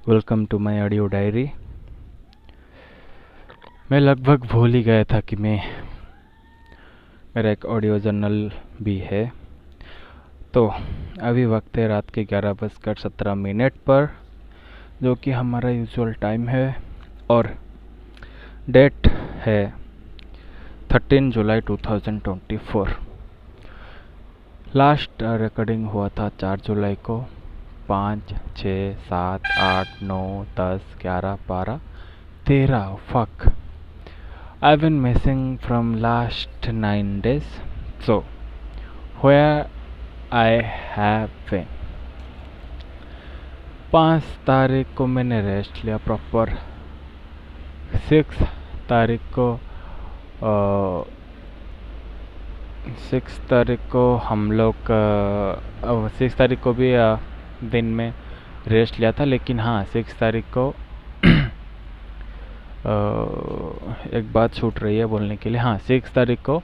Welcome to my audio diary. मैं लगभग भूल ही गया था कि मेरा एक ऑडियो जर्नल भी है। तो अभी वक्त है रात के 11:17 पर, जो कि हमारा यूजुअल टाइम है, और डेट है 13 जुलाई 2024। लास्ट रिकॉर्डिंग हुआ था 4 जुलाई को। 5, 6, 7, 8, 9, 10, 11, 12, 13। Fuck, I've been missing from last 9 days. So, where I have been? 5 तारीख को मैंने रेस्ट लिया प्रॉपर। 6 तारीख को हम लोग 6 तारीख को भी दिन में रेस्ट लिया था, लेकिन हाँ 6 तारीख को एक बात छूट रही है बोलने के लिए। हाँ 6 तारीख को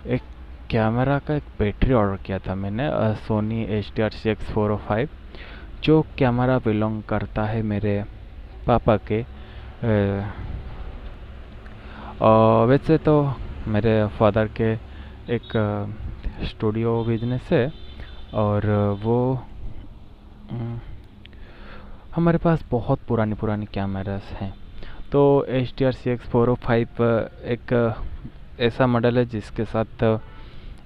एक कैमरा का एक बैटरी ऑर्डर किया था मैंने, सोनी HDR-CX405, जो कैमरा बिलोंग करता है मेरे पापा के। वैसे तो मेरे फादर के एक स्टूडियो बिजनेस है, और वो हमारे पास बहुत पुरानी कैमरास हैं। तो HDR-CX405 एक ऐसा मॉडल है जिसके साथ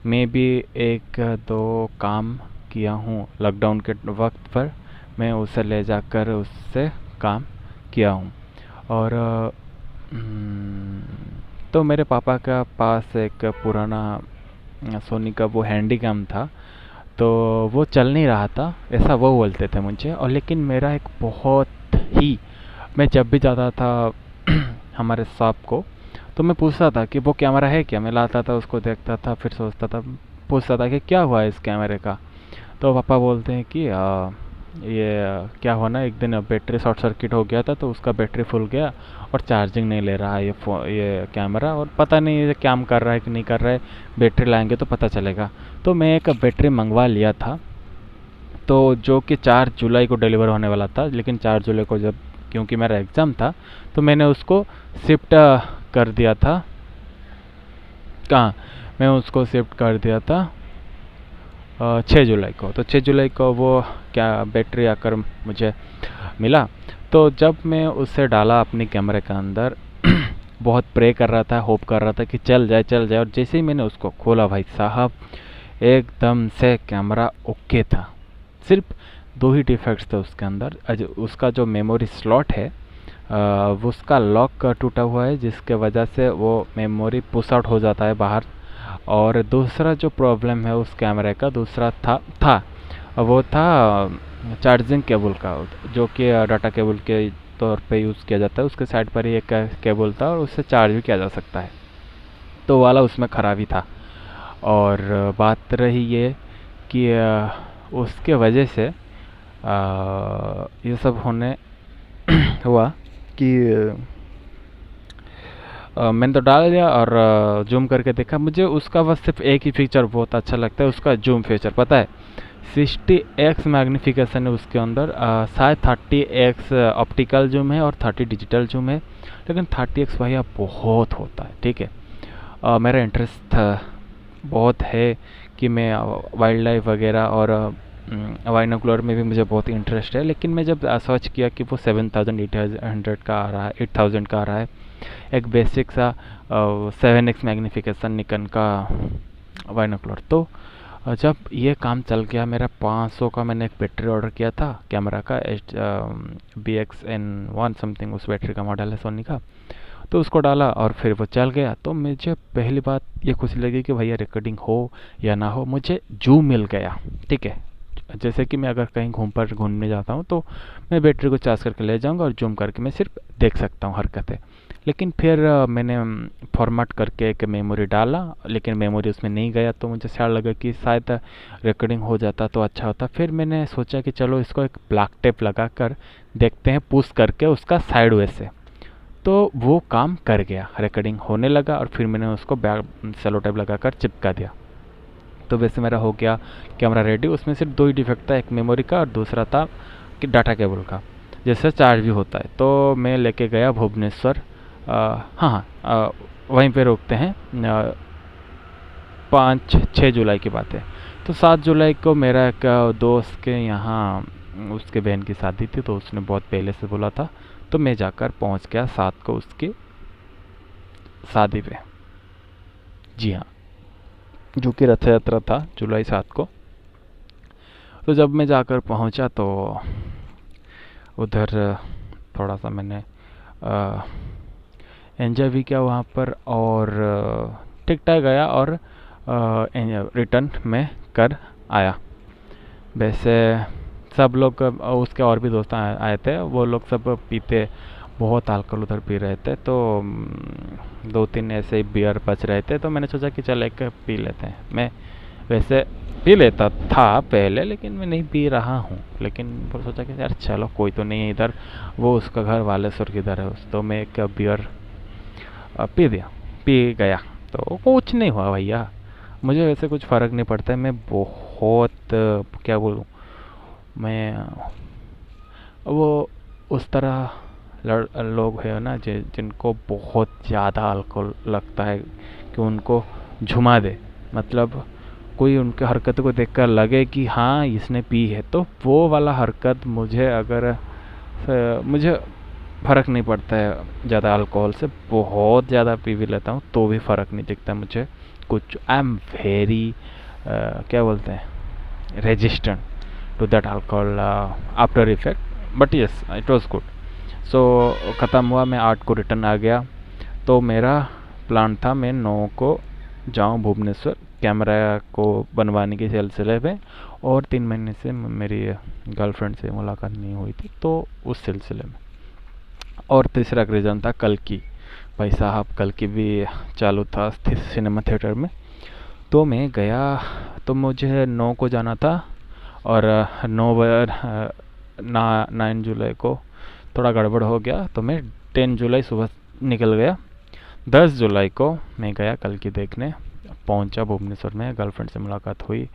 मैं भी 1-2 काम किया हूँ। लॉकडाउन के वक्त पर मैं उसे ले जाकर उससे काम किया हूँ। और तो मेरे पापा का पास एक पुराना सोनी का वो हैंडी कैम था, तो वो चल नहीं रहा था, ऐसा वो बोलते थे मुझे। और लेकिन मेरा एक बहुत ही, मैं जब भी जाता था हमारे शॉप को, तो मैं पूछता था कि वो कैमरा है क्या। मैं लाता था, उसको देखता था, फिर सोचता था, पूछता था कि क्या हुआ इस कैमरे का। तो पापा बोलते हैं कि ये क्या हुआ ना, एक दिन बैटरी शॉर्ट सर्किट हो गया था, तो उसका बैटरी फुल गया और चार्जिंग नहीं ले रहा है ये कैमरा, और पता नहीं ये काम कर रहा है कि नहीं कर रहा है, बैटरी लाएंगे तो पता चलेगा। तो मैं एक बैटरी मंगवा लिया था, तो जो कि 4 जुलाई को डिलीवर होने वाला था, लेकिन 4 जुलाई को जब, क्योंकि मेरा एग्ज़ाम था, तो मैंने उसको शिफ्ट कर दिया था। कहाँ मैं उसको शिफ्ट कर दिया था 6 जुलाई को। तो 6 जुलाई को वो क्या बैटरी आकर मुझे मिला। तो जब मैं उसे डाला अपने कैमरे के अंदर, बहुत प्रे कर रहा था, होप कर रहा था कि चल जाए। और जैसे ही मैंने उसको खोला, भाई साहब, एकदम से कैमरा ओके था। सिर्फ 2 ही डिफेक्ट्स थे उसके अंदर। उसका जो मेमोरी स्लॉट है, उसका लॉक टूटा हुआ है, जिसके वजह से वो मेमोरी पुश आउट हो जाता है बाहर। और दूसरा जो प्रॉब्लम है उस कैमरे का, दूसरा था वो था चार्जिंग केबल का, जो कि डाटा केबल के तौर पे यूज़ किया जाता है। उसके साइड पर ही एक केबल था, और उससे चार्ज भी किया जा सकता है, तो वाला उसमें खराबी था। और बात रही ये कि उसके वजह से ये सब होने हुआ कि मैंने तो डाल दिया और जूम करके देखा। मुझे उसका बस सिर्फ एक ही फीचर बहुत अच्छा लगता है, उसका जूम फीचर। पता है 60x मैग्नीफिकेशन है उसके अंदर। शायद 30x ऑप्टिकल जूम है और 30 डिजिटल जूम है, लेकिन 30x भैया बहुत होता है। ठीक है, मेरा इंटरेस्ट बहुत है कि मैं वाइल्ड लाइफ वगैरह और बाइनोकुलर में भी मुझे बहुत इंटरेस्ट है। लेकिन मैं जब सर्च किया कि वो 7800 का आ रहा है, 8000 का आ रहा है, एक बेसिक सा 7x मैग्नीफिकेशन निकन का बाइनोकुलर, तो जब ये काम चल गया, मेरा 500 का मैंने एक बैटरी ऑर्डर किया था कैमरा का, BXN1 समथिंग उस बैटरी का मॉडल है सोनी का। तो उसको डाला और फिर वो चल गया। तो मुझे पहली बात ये खुशी लगी कि भैया रिकॉर्डिंग हो या ना हो, मुझे जूम मिल गया। ठीक है, जैसे कि मैं अगर कहीं घूमने जाता हूँ, तो मैं बैटरी को चार्ज करके ले जाऊँगा और जूम करके मैं सिर्फ देख सकता हूँ हरकतें। लेकिन फिर मैंने फॉर्मेट करके एक मेमोरी डाला, लेकिन मेमोरी उसमें नहीं गया, तो मुझे ख्याल लगा कि शायद रिकॉर्डिंग हो जाता तो अच्छा होता। फिर मैंने सोचा कि चलो इसको एक ब्लैक टेप लगा कर देखते हैं, पुश करके उसका साइड वे से। तो वो काम कर गया, रिकॉर्डिंग होने लगा, और फिर मैंने उसको सेलो टेप लगा कर चिपका दिया। तो वैसे मेरा हो गया कैमरा रेडी। उसमें सिर्फ 2 ही डिफेक्ट था, एक मेमोरी का और दूसरा था कि डाटा केबल का, जैसे चार्ज भी होता है। तो मैं लेके गया भुवनेश्वर। हाँ हाँ, वहीं पे रोकते हैं। 5-6 जुलाई की बात है। तो 7 जुलाई को मेरा एक दोस्त के यहाँ उसके बहन की शादी थी, तो उसने बहुत पहले से बोला था, तो मैं जाकर पहुँच गया 7 को उसकी शादी पे। जी हाँ, जो कि रथ यात्रा था जुलाई 7 को। तो जब मैं जाकर पहुंचा तो उधर थोड़ा सा मैंने एंजॉय भी किया वहाँ पर, और ठीक ठाक गया, और रिटर्न में कर आया। वैसे सब लोग उसके और भी दोस्त आए थे, वो लोग सब पीते, बहुत अल्कोहल उधर पी रहे थे। तो 2-3 ऐसे ही बियर बच रहे थे, तो मैंने सोचा कि चल एक पी लेते हैं। मैं वैसे पी लेता था पहले, लेकिन मैं नहीं पी रहा हूँ। लेकिन फिर सोचा कि यार चलो कोई तो नहीं है इधर, वो उसका घर वालेश्वर किधर है, तो मैं एक बियर पी गया। तो कुछ नहीं हुआ भैया, मुझे वैसे कुछ फ़र्क नहीं पड़ता है। मैं बहुत क्या बोलूँ, मैं वो उस तरह लोग हैं ना जिनको बहुत ज़्यादा अल्कोहल लगता है कि उनको झुमा दे, मतलब कोई उनके हरकत को देखकर लगे कि हाँ इसने पी है, तो वो वाला हरकत मुझे, अगर मुझे फ़र्क नहीं पड़ता है ज़्यादा अल्कोहल से, बहुत ज़्यादा पी भी लेता हूँ तो भी फ़र्क नहीं दिखता मुझे कुछ। आई एम वेरी क्या बोलते हैं, resistant to that alcohol after effect, but yes it was good. So ख़त्म हुआ, मैं 8 को रिटर्न आ गया। तो मेरा प्लान था मैं 9 को जाऊँ भुवनेश्वर कैमरा को बनवाने के सिलसिले में, और 3 महीने से मेरी गर्लफ्रेंड से मुलाकात नहीं हुई थी, तो उस सिलसिले में। और तीसरा रीज़न था कल की, भाई साहब कल की भी चालू था सिनेमा थिएटर में। तो मैं गया, तो मुझे 9 को जाना था, और 9 जुलाई को थोड़ा गड़बड़ हो गया, तो मैं 10 जुलाई सुबह निकल गया। 10 जुलाई को मैं गया कल की देखने, पहुंचा भुवनेश्वर में, गर्लफ्रेंड से मुलाकात हुई,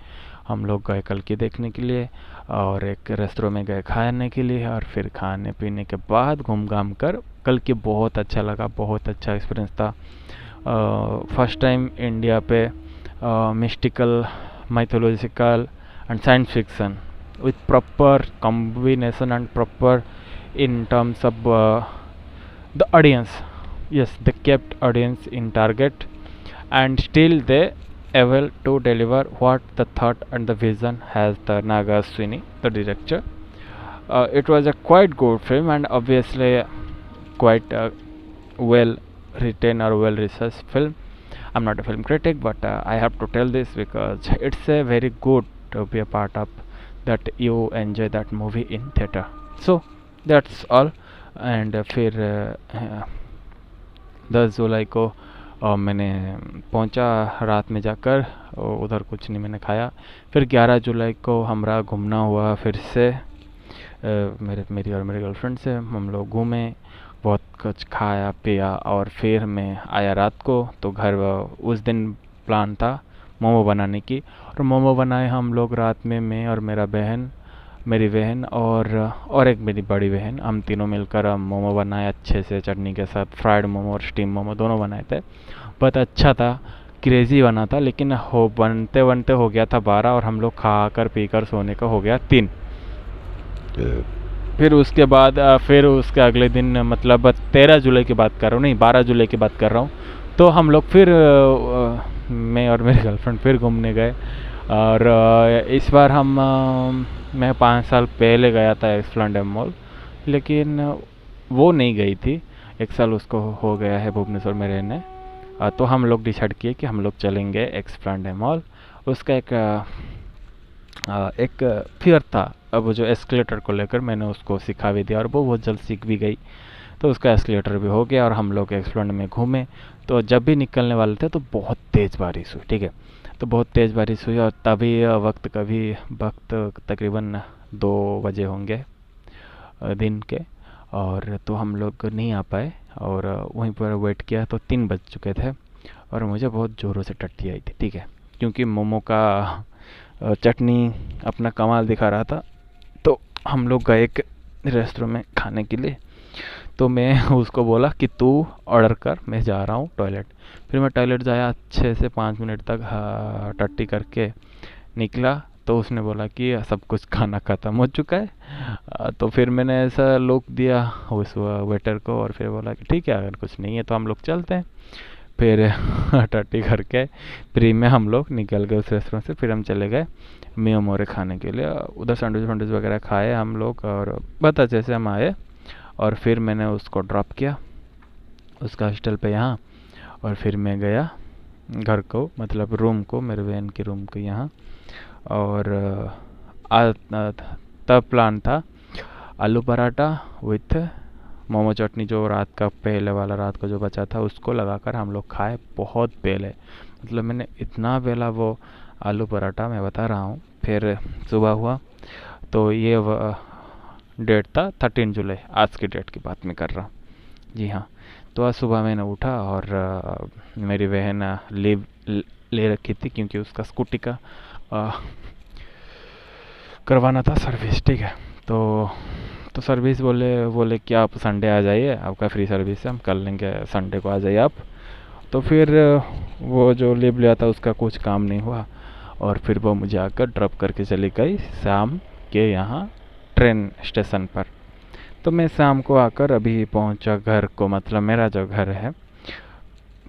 हम लोग गए कल की देखने के लिए, और एक रेस्टोरेंट में गए खाने के लिए, और फिर खाने पीने के बाद घूम घाम कर कल की बहुत अच्छा लगा, बहुत अच्छा एक्सपीरियंस था। फर्स्ट टाइम इंडिया पे mystical, mythological and science fiction with proper combination and proper in terms of the audience. Yes, they kept audience in target, and still they able to deliver what the thought and the vision has the Naga Sweeney, the director. It was a quite good film, and obviously quite well written or well researched film. I'm not a film critic, but I have to tell this because it's a very good to be a part of that you enjoy that movie in theater. So that's all. And फिर 10 जुलाई को मैंने पहुंचा रात में जाकर, उधर कुछ नहीं मैंने खाया। फिर 11 जुलाई को हमारा घूमना हुआ फिर से, मेरी और मेरी गर्लफ्रेंड से हम लोग घूमे, बहुत कुछ खाया पिया, और फिर मैं आया रात को। तो घर उस दिन प्लान था मोमो बनाने की, और मोमो बनाए हम लोग रात में, मैं और मेरी बहन और एक मेरी बड़ी बहन, हम तीनों मिलकर मोमो बनाए अच्छे से चटनी के साथ, फ्राइड मोमो और स्टीम मोमो दोनों बनाए थे। बहुत अच्छा था, क्रेज़ी बना था, लेकिन हो बनते बनते हो गया था 12, और हम लोग खा कर पी कर सोने का हो गया 3। फिर उसके बाद फिर उसके अगले दिन, मतलब 13 जुलाई की बात कर रहा हूँ, नहीं 12 जुलाई की बात कर रहा हूँ। तो हम लोग फिर मैं और मेरी गर्लफ्रेंड फिर घूमने गए, और इस बार मैं 5 साल पहले गया था एस्प्लेंडियम मॉल, लेकिन वो नहीं गई थी। 1 साल उसको हो गया है भुवनेश्वर में रहने। तो हम लोग डिसाइड किए कि हम लोग चलेंगे एस्प्लेंडियम मॉल। उसका एक फियर था, अब जो एस्केलेटर को लेकर मैंने उसको सिखा भी दिया, और वो बहुत जल्द सीख भी गई। तो उसका एस्केलेटर भी हो गया, और हम लोग एस्प्लेंडियम में घूमे। तो जब भी निकलने वाले थे तो बहुत तेज़ बारिश हुई, ठीक है। तो बहुत तेज़ बारिश हुई, और तभी वक्त तकरीबन 2 बजे होंगे दिन के, और तो हम लोग नहीं आ पाए, और वहीं पर वेट किया तो 3 बज चुके थे, और मुझे बहुत ज़ोरों से टट्टी आई थी, ठीक है, क्योंकि मोमो का चटनी अपना कमाल दिखा रहा था। तो हम लोग गए एक रेस्टोरेंट में खाने के लिए। तो मैं उसको बोला कि तू ऑर्डर कर, मैं जा रहा हूँ टॉयलेट। फिर मैं टॉयलेट जाया, अच्छे से 5 मिनट तक टट्टी करके निकला। तो उसने बोला कि सब कुछ खाना ख़त्म हो चुका है। तो फिर मैंने ऐसा लुक दिया उस वेटर को और फिर बोला कि ठीक है, अगर कुछ नहीं है तो हम लोग चलते हैं। फिर टट्टी करके फ्री में हम लोग निकल गए उस रेस्टोरेंट से। फिर हम चले गए मियो मोरे खाने के लिए। उधर सैंडविच वैंडविच वगैरह खाए हम लोग और बहुत अच्छे से हम आए। और फिर मैंने उसको ड्रॉप किया उसका हॉस्टल पे यहाँ। और फिर मैं गया घर को, मतलब रूम को, मेरे बहन के रूम को यहाँ। और तब प्लान था आलू पराठा विथ मोमो चटनी, जो रात का पहले वाला रात का जो बचा था उसको लगाकर हम लोग खाए बहुत पहले। मतलब मैंने इतना पहला वो आलू पराठा, मैं बता रहा हूँ। फिर सुबह हुआ तो ये डेट था 13 जुलाई, आज की डेट की बात मैं कर रहा हूँ। जी हाँ। तो आज सुबह मैंने उठा और मेरी बहन लीव ले रखी थी क्योंकि उसका स्कूटी का करवाना था सर्विस। ठीक है। तो सर्विस बोले बोले कि आप संडे आ जाइए, आपका फ्री सर्विस है, हम कर लेंगे, संडे को आ जाइए आप। तो फिर वो जो लीव लिया था उसका कुछ काम नहीं हुआ। और फिर वो मुझे आकर ड्रॉप करके चली गई शाम के यहाँ ट्रेन स्टेशन पर। तो मैं शाम को आकर अभी पहुँचा घर को, मतलब मेरा जो घर है।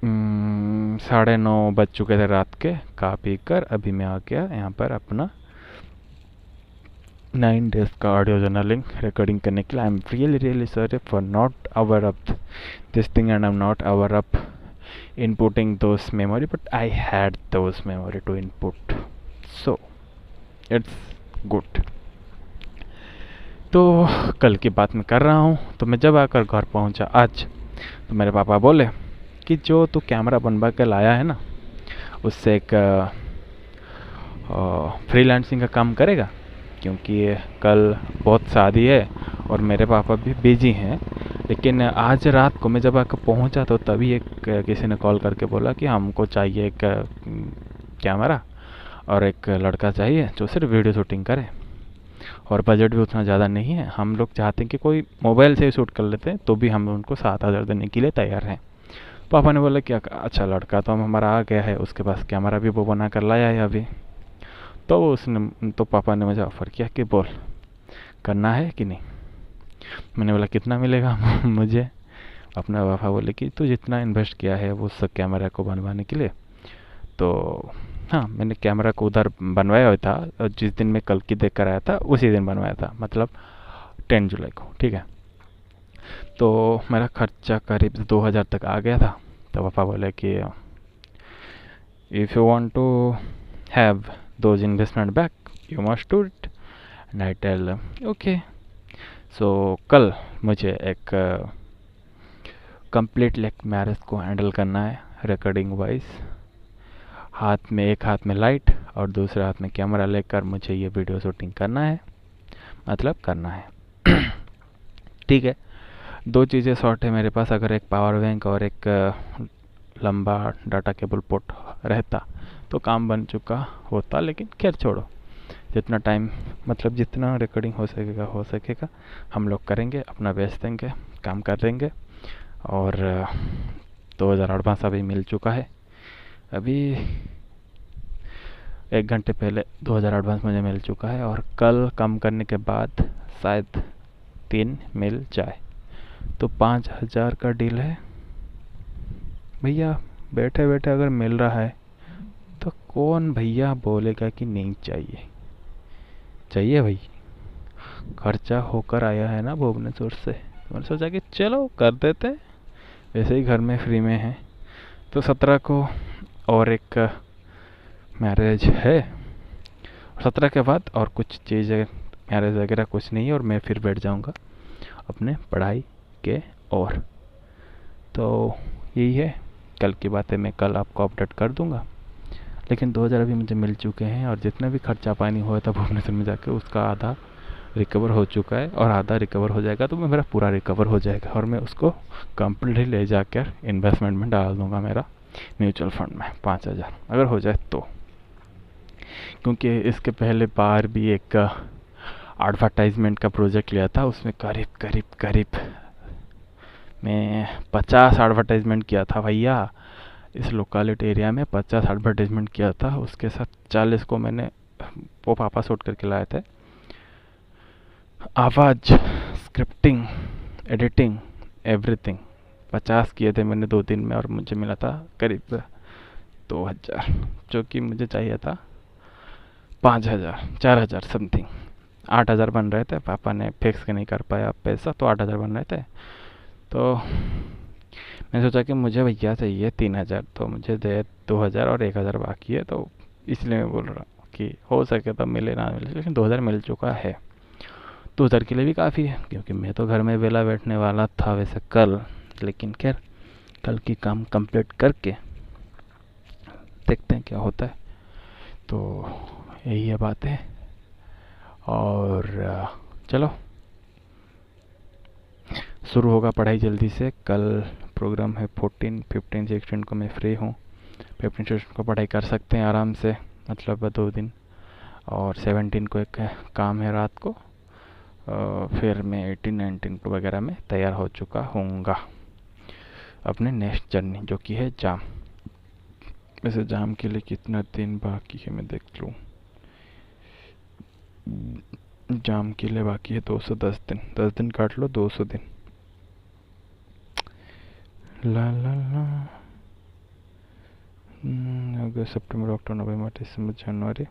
9:30 बज चुके थे रात के, खा पी कर अभी मैं आ गया यहाँ पर अपना 9 days का ऑडियो जर्नलिंग रिकॉर्डिंग करने के लिए। I am really sorry for not aware of this thing and I am not aware of inputting those memory, but I had those memory to input, so it's good. तो कल की बात मैं कर रहा हूँ। तो मैं जब आकर घर पहुँचा आज, तो मेरे पापा बोले कि जो तू कैमरा बनवा के लाया है ना, उससे एक फ्रीलांसिंग का काम करेगा, क्योंकि कल बहुत शादी है और मेरे पापा भी बिजी हैं। लेकिन आज रात को मैं जब आकर पहुंचा तो तभी एक किसी ने कॉल करके बोला कि हमको चाहिए एक कैमरा और एक लड़का चाहिए जो सिर्फ वीडियो शूटिंग करे, और बजट भी उतना ज़्यादा नहीं है। हम लोग चाहते हैं कि कोई मोबाइल से ही शूट कर लेते हैं, तो भी हम उनको 7,000 देने के लिए तैयार हैं। पापा ने बोला कि अच्छा, लड़का तो हमारा आ गया है, उसके पास कैमरा भी वो बना कर लाया है अभी। तो पापा ने मुझे ऑफ़र किया कि बोल करना है कि नहीं। मैंने बोला कितना मिलेगा मुझे। अपना पापा बोले कि तू जितना इन्वेस्ट किया है वो सब कैमरा को बनवाने के लिए, तो हाँ, मैंने कैमरा को उधर बनवाया हुआ था। और जिस दिन मैं कल की देख कर आया था उसी दिन बनवाया था, मतलब 10 जुलाई को। ठीक है। तो मेरा खर्चा करीब 2,000 तक आ गया था। तो पापा बोले कि if you want to have those investment back you must do it. And I tell okay. So कल मुझे एक कंप्लीटली एक मैरिज को हैंडल करना है रिकॉर्डिंग वाइज। एक हाथ में लाइट और दूसरे हाथ में कैमरा लेकर मुझे ये वीडियो शूटिंग करना है, मतलब करना है। ठीक है। 2 चीज़ें शॉर्ट है मेरे पास। अगर एक पावर बैंक और एक लंबा डाटा केबल पोर्ट रहता तो काम बन चुका होता, लेकिन खैर छोड़ो। जितना टाइम, मतलब जितना रिकॉर्डिंग हो सकेगा हम लोग करेंगे, अपना बेच देंगे, काम कर देंगे। और 2,000 एडवांस अभी मिल चुका है। अभी 1 घंटे पहले 2,000 एडवांस मुझे मिल चुका है, और कल काम करने के बाद शायद 3 मिल जाए, तो 5,000 का डील है भैया। बैठे बैठे अगर मिल रहा है तो कौन भैया बोलेगा कि नहीं चाहिए। चाहिए भाई, खर्चा होकर आया है ना भुवनेश्वर से, तो मैंने सोचा कि चलो कर देते, वैसे ही घर में फ्री में है। तो 17 को और एक मैरिज है, 17 के बाद और कुछ चीज़ें, मैरिज वगैरह कुछ नहीं है, और मैं फिर बैठ जाऊंगा अपने पढ़ाई के। और तो यही है, कल की बातें मैं कल आपको अपडेट कर दूंगा। लेकिन 2,000 अभी मुझे मिल चुके हैं, और जितना भी खर्चा पानी हुआ था भुवनेश्वर में जाके उसका आधा रिकवर हो चुका है, और आधा रिकवर हो जाएगा तो मेरा पूरा रिकवर हो जाएगा, और मैं उसको कंप्लीटली ले जाकर इन्वेस्टमेंट में डाल दूंगा, मेरा म्यूचुअल फंड में 5,000 अगर हो जाए तो। क्योंकि इसके पहले बार भी एक एडवर्टाइजमेंट का प्रोजेक्ट लिया था। उसमें करीब करीब करीब मैं 50 एडवर्टाइजमेंट किया था भैया। इस लोकेलिटी एरिया में 50 एडवर्टाइजमेंट किया था। उसके साथ 40 को मैंने वो पापा शूट करके लाए थे। आवाज़, स्क्रिप्टिंग, एडिटिंग, एवरीथिंग 50 किए थे मैंने 2 दिन में, और मुझे मिला था करीब 2000, जो कि मुझे चाहिए था 5000, 4000 समथिंग। 8000 बन रहे थे, पापा ने फिक्स नहीं कर पाया पैसा, तो 8000 बन रहे थे। तो मैंने सोचा कि मुझे भैया चाहिए 3000, तो मुझे दे 2000 और 1000 बाकी है, तो इसलिए मैं बोल रहा हूँ कि हो सके तो मिले ना मिले, लेकिन 2000 मिल चुका है। 2000 के लिए भी काफ़ी है, क्योंकि मैं तो घर में वेला बैठने वाला था वैसे कल, लेकिन खैर कल की काम कंप्लीट करके देखते हैं क्या होता है। तो यही है बात है। और चलो शुरू होगा पढ़ाई जल्दी से। कल प्रोग्राम है 14, 15, 16 को मैं फ्री हूँ। 15, 16 को पढ़ाई कर सकते हैं आराम से, मतलब 2 दिन। और 17 को एक काम है रात को। फिर मैं 18, 19 को वगैरह में तैयार हो चुका हूँगा अपने नेक्स्ट जर्नी, जो कि है जाम। वैसे जाम के लिए कितना दिन बाकी है मैं देख लूँ। जाम के लिए बाकी है 210 दिन। 10 दिन काट लो, 200 दिन। ला ला ला। अगस्त, सितंबर, अक्टूबर, नवंबर, दिसंबर, जनवरी,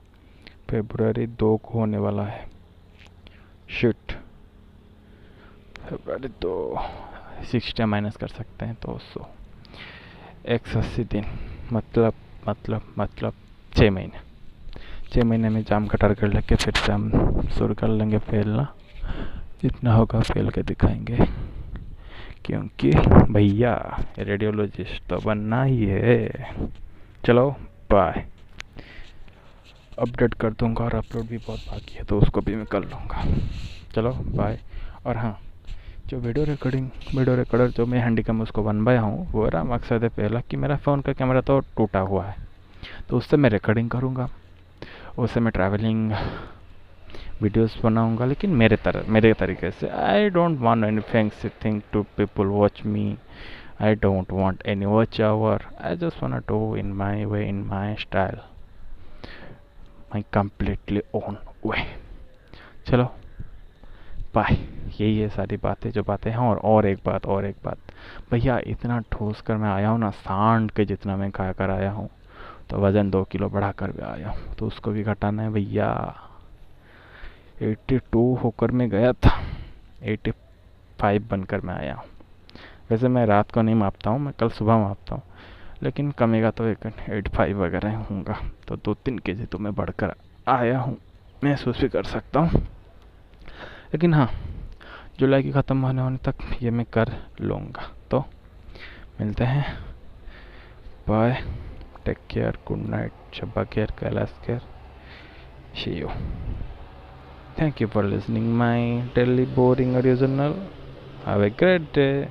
फरवरी 2 को होने वाला है। शिट, फरवरी 2, 60 माइनस कर सकते हैं, 200, 180 दिन, मतलब 6 महीने। 6 महीने में जाम कटार कर लेके फिर जाम शुरू कर लेंगे फैलना। जितना होगा फैल के दिखाएंगे, क्योंकि भैया रेडियोलॉजिस्ट तो बनना ही है। चलो बाय। अपडेट कर दूंगा, और अपलोड भी बहुत बाकी है तो उसको भी मैं कर लूँगा। चलो बाय। और हाँ, जो वीडियो रिकॉर्डर जो मैं हैंडीकैम उसको बनवाया हूँ, वो मेरा मकसद है पहला कि मेरा फ़ोन का कैमरा तो टूटा हुआ है, तो उससे मैं रिकॉर्डिंग करूँगा, उससे मैं ट्रैवलिंग वीडियोस बनाऊंगा, लेकिन मेरे तरीके से। I don't want any fancy thing to people watch me. I don't want any watch hour. I just want to do in my way, in my style, my completely own way. चलो bye. यही है सारी बातें जो बातें हैं। और एक बात भैया, इतना ठोस कर मैं आया हूँ ना, सांड के जितना मैं खा कर आया हूँ, तो वज़न 2 किलो बढ़ा कर भी आया हूँ, तो उसको भी घटाना है भैया। 82 होकर मैं गया था, 85 बनकर मैं आया हूँ। वैसे मैं रात को नहीं मापता हूँ, मैं कल सुबह मापता हूँ, लेकिन कमेगा तो 85 वगैरह होगा, तो 2-3 केजी तो मैं बढ़कर आया हूँ, महसूस भी कर सकता हूँ। लेकिन हाँ, जुलाई की ख़त्म होने तक ये मैं कर लूँगा। तो मिलते हैं, bye, take care, good night, शब्बा केयर, Kailash care, see you. Thank you for listening my daily boring audio journal. Have a great day.